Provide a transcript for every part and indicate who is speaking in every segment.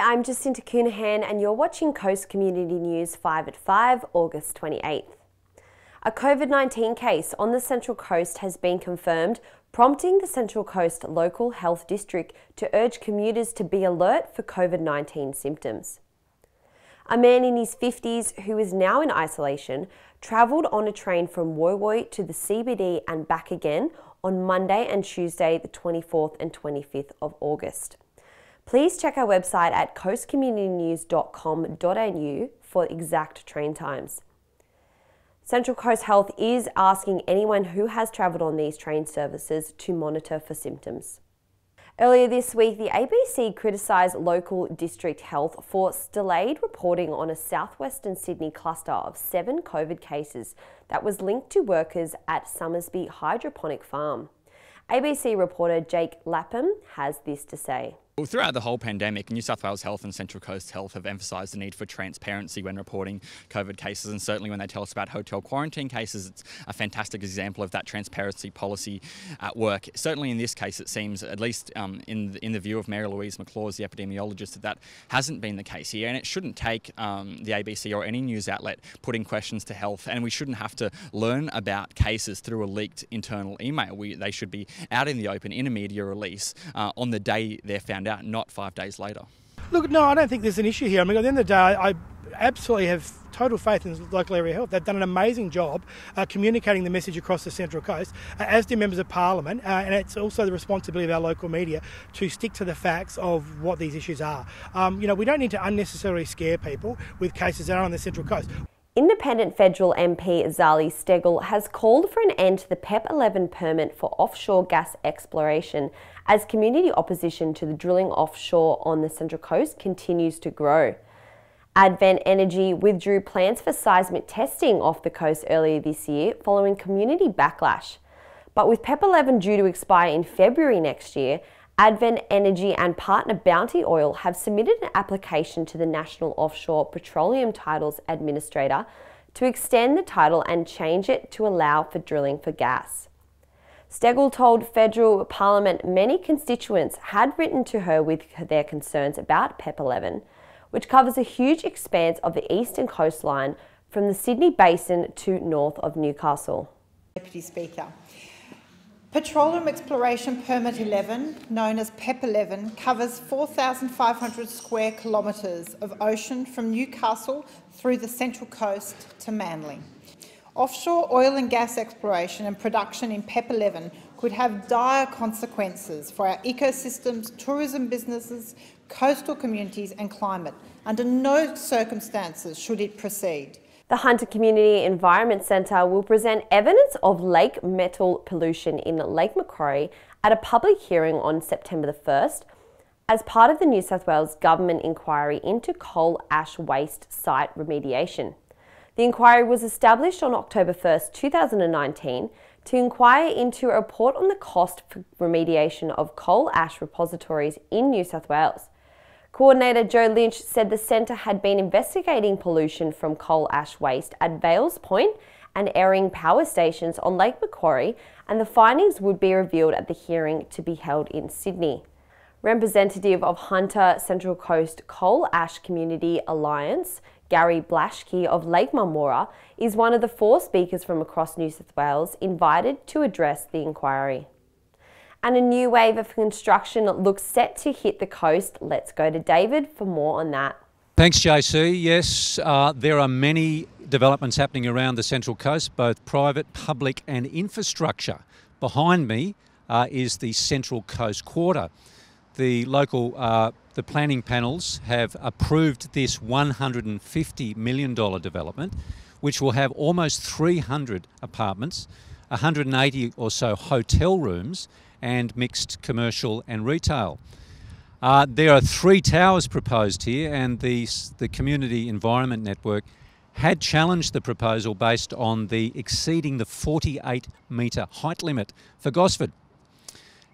Speaker 1: I'm Jacinta Coonahan and you're watching Coast Community News 5 at 5, August 28th. A COVID-19 case on the Central Coast has been confirmed, prompting the Central Coast Local Health District to urge commuters to be alert for COVID-19 symptoms. A man in his 50s who is now in isolation travelled on a train from Woy Woy to the CBD and back again on Monday and Tuesday the 24th and 25th of August. Please check our website at coastcommunitynews.com.au for exact train times. Central Coast Health is asking anyone who has travelled on these train services to monitor for symptoms. Earlier this week, the ABC criticised local district health for delayed reporting on a southwestern Sydney cluster of 7 COVID cases that was linked to workers at Summersby Hydroponic Farm. ABC reporter Jake Lapham has this to say.
Speaker 2: Well, throughout the whole pandemic, New South Wales Health and Central Coast Health have emphasised the need for transparency when reporting COVID cases, and certainly when they tell us about hotel quarantine cases, it's a fantastic example of that transparency policy at work. Certainly in this case, it seems, at least in the view of Mary Louise McLaws, the epidemiologist, that hasn't been the case here, and it shouldn't take the ABC or any news outlet putting questions to health, and we shouldn't have to learn about cases through a leaked internal email. They should be out in the open in a media release on the day they're found out, not 5 days later.
Speaker 3: Look, no, I don't think there's an issue here. I mean, at the end of the day, I absolutely have total faith in local area health. They've done an amazing job communicating the message across the Central Coast, as do members of Parliament, and it's also the responsibility of our local media to stick to the facts of what these issues are. We don't need to unnecessarily scare people with cases that are on the Central Coast.
Speaker 1: Independent federal MP Zali Steggalls has called for an end to the PEP 11 permit for offshore gas exploration as community opposition to the drilling offshore on the Central Coast continues to grow. Advent Energy withdrew plans for seismic testing off the coast earlier this year following community backlash. But with PEP 11 due to expire in February next year, Advent Energy and partner Bounty Oil have submitted an application to the National Offshore Petroleum Titles Administrator to extend the title and change it to allow for drilling for gas. Steggalls told Federal Parliament many constituents had written to her with their concerns about PEP 11, which covers a huge expanse of the eastern coastline from the Sydney Basin to north of Newcastle.
Speaker 4: Deputy Speaker. Petroleum Exploration Permit 11, known as PEP 11, covers 4,500 square kilometres of ocean from Newcastle through the Central Coast to Manly. Offshore oil and gas exploration and production in PEP 11 could have dire consequences for our ecosystems, tourism businesses, coastal communities and climate. Under no circumstances should it proceed.
Speaker 1: The Hunter Community Environment Centre will present evidence of lake metal pollution in Lake Macquarie at a public hearing on September the 1st as part of the New South Wales Government inquiry into coal ash waste site remediation. The inquiry was established on October 1st, 2019 to inquire into a report on the cost for remediation of coal ash repositories in New South Wales. Coordinator Joe Lynch said the centre had been investigating pollution from coal ash waste at Vales Point and Airing power stations on Lake Macquarie, and the findings would be revealed at the hearing to be held in Sydney. Representative of Hunter Central Coast Coal Ash Community Alliance, Gary Blaschke of Lake Marmora, is one of the 4 speakers from across New South Wales invited to address the inquiry. And a new wave of construction looks set to hit the coast. Let's go to David for more on that.
Speaker 5: Thanks, JC. Yes, there are many developments happening around the Central Coast, both private, public and infrastructure. Behind me is the Central Coast Quarter. The local the planning panels have approved this $150 million development, which will have almost 300 apartments, 180 or so hotel rooms, and mixed commercial and retail. There are 3 towers proposed here, and the Community Environment Network had challenged the proposal based on the exceeding the 48-metre height limit for Gosford.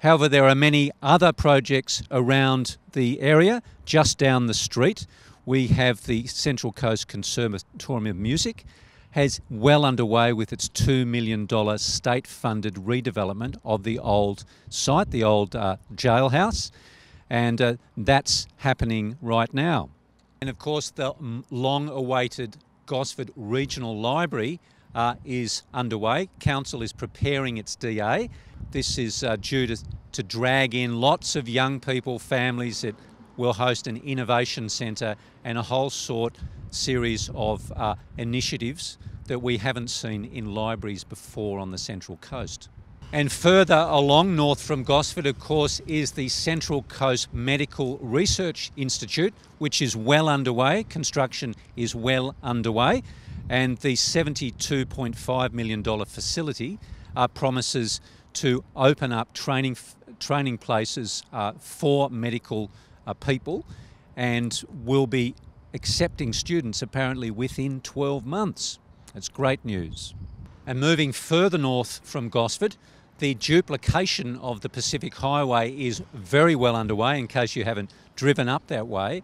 Speaker 5: However, there are many other projects around the area. Just down the street, we have the Central Coast Conservatorium of Music, has well underway with its $2 million state-funded redevelopment of the old site, the old jailhouse. And that's happening right now. And of course, the long-awaited Gosford Regional Library is underway. Council is preparing its DA. This is due to drag in lots of young people, families. It will host an innovation centre and a whole series of initiatives that we haven't seen in libraries before on the Central Coast. And further along north from Gosford, of course, is the Central Coast Medical Research Institute, which is well underway. Construction is well underway. And the $72.5 million facility promises to open up training places for medical people, and will be accepting students apparently within 12 months. That's great news. And moving further north from Gosford, the duplication of the Pacific Highway is very well underway, in case you haven't driven up that way.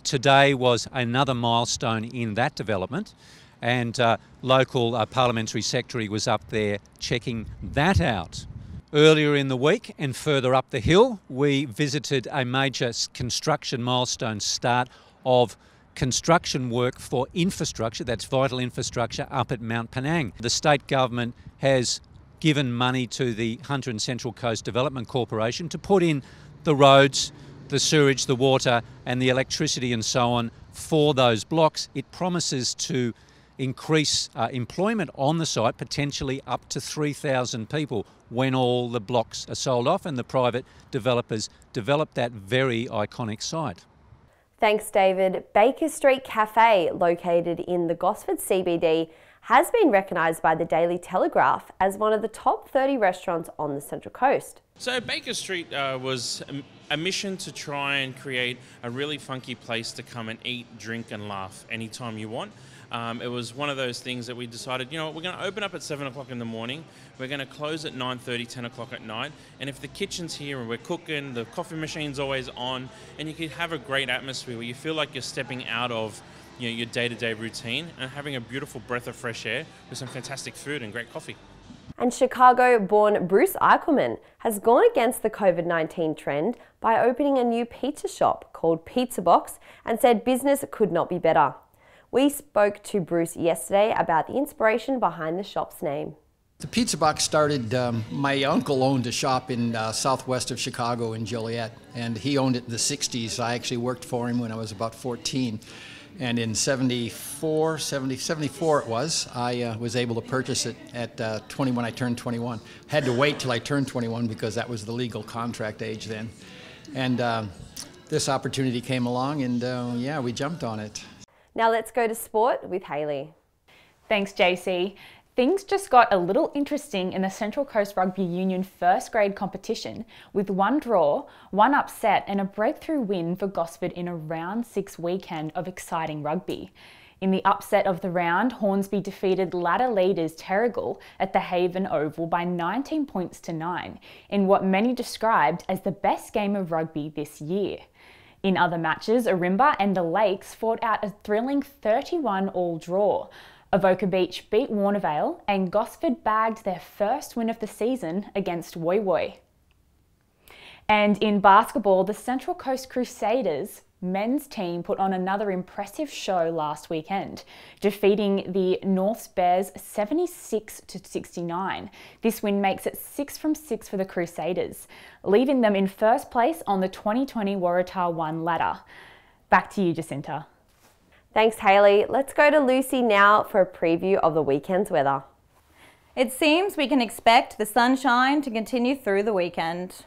Speaker 5: Today was another milestone in that development, and local parliamentary secretary was up there checking that out. Earlier in the week and further up the hill, we visited a major construction milestone start of construction work for infrastructure, that's vital infrastructure, up at Mount Penang. The state government has given money to the Hunter and Central Coast Development Corporation to put in the roads, the sewerage, the water and the electricity and so on for those blocks. It promises to increase employment on the site, potentially up to 3,000 people when all the blocks are sold off and the private developers develop that very iconic site.
Speaker 1: Thanks, David. Baker Street Cafe, located in the Gosford CBD, has been recognised by the Daily Telegraph as one of the top 30 restaurants on the Central Coast.
Speaker 6: So Baker Street was a mission to try and create a really funky place to come and eat, drink and laugh anytime you want. It was one of those things that we decided, you know what, we're going to open up at 7 o'clock in the morning, we're going to close at 9:30, 10 o'clock at night, and if the kitchen's here and we're cooking, the coffee machine's always on, and you can have a great atmosphere where you feel like you're stepping out of your day-to-day routine and having a beautiful breath of fresh air with some fantastic food and great coffee.
Speaker 1: And Chicago-born Bruce Eichelman has gone against the COVID-19 trend by opening a new pizza shop called Pizza Box and said business could not be better. We spoke to Bruce yesterday about the inspiration behind the shop's name.
Speaker 7: The Pizza Box started, my uncle owned a shop in southwest of Chicago in Joliet, and he owned it in the 60s. I actually worked for him when I was about 14. And in 74 it was, I was able to purchase it at 20 when I turned 21. Had to wait till I turned 21 because that was the legal contract age then. And this opportunity came along and yeah, we jumped on it.
Speaker 1: Now let's go to sport with Hayley.
Speaker 8: Thanks, JC. Things just got a little interesting in the Central Coast Rugby Union first grade competition, with one draw, one upset and a breakthrough win for Gosford in a round 6 weekend of exciting rugby. In the upset of the round, Hornsby defeated ladder leaders Terrigal at the Haven Oval by 19 points to 9, in what many described as the best game of rugby this year. In other matches, Arimba and the Lakes fought out a thrilling 31-all draw. Avoca Beach beat Warnervale and Gosford bagged their first win of the season against Woy Woy. And in basketball, the Central Coast Crusaders men's team put on another impressive show last weekend, defeating the North's Bears 76-69. This win makes it 6 from 6 for the Crusaders, leaving them in first place on the 2020 Waratah 1 ladder. Back to you, Jacinta.
Speaker 1: Thanks, Hayley. Let's go to Lucy now for a preview of the weekend's weather.
Speaker 9: It seems we can expect the sunshine to continue through the weekend.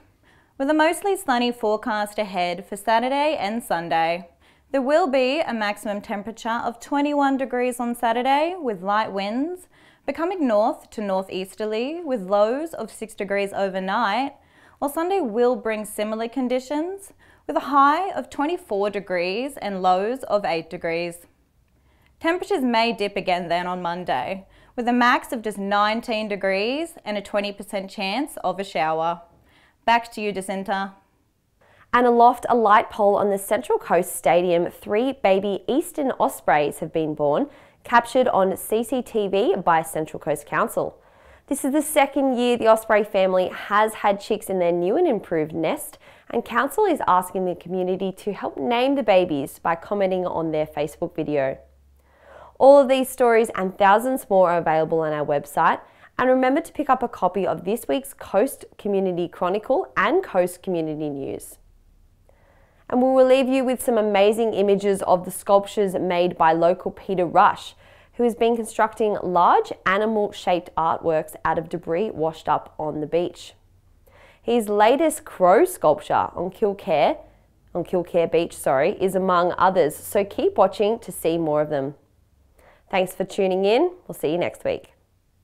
Speaker 9: With a mostly sunny forecast ahead for Saturday and Sunday. There will be a maximum temperature of 21 degrees on Saturday with light winds, becoming north to northeasterly with lows of 6 degrees overnight, while Sunday will bring similar conditions with a high of 24 degrees and lows of 8 degrees. Temperatures may dip again then on Monday, with a max of just 19 degrees and a 20% chance of a shower. Back to you, Jacinta.
Speaker 1: And aloft a light pole on the Central Coast Stadium, 3 baby Eastern Ospreys have been born, captured on CCTV by Central Coast Council. This is the second year the Osprey family has had chicks in their new and improved nest, and Council is asking the community to help name the babies by commenting on their Facebook video. All of these stories and thousands more are available on our website, and remember to pick up a copy of this week's Coast Community Chronicle and Coast Community News. And we will leave you with some amazing images of the sculptures made by local Peter Rush, who has been constructing large animal-shaped artworks out of debris washed up on the beach. His latest crow sculpture on Killcare Beach, is among others, so keep watching to see more of them. Thanks for tuning in. We'll see you next week.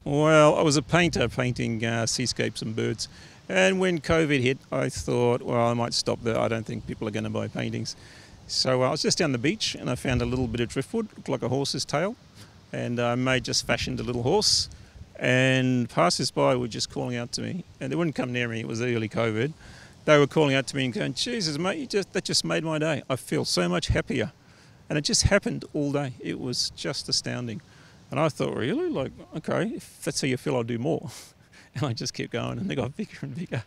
Speaker 10: Well, I was a painter painting seascapes and birds, and when COVID hit, I thought, well, I might stop there. I don't think people are going to buy paintings. So I was just down the beach and I found a little bit of driftwood, looked like a horse's tail, and I just fashioned a little horse, and passers-by were just calling out to me, and they wouldn't come near me. It was early COVID. They were calling out to me and going, Jesus, mate, that just made my day. I feel so much happier. And it just happened all day. It was just astounding. And I thought, really? Like, okay, if that's how you feel, I'll do more. And I just kept going, and they got bigger and bigger.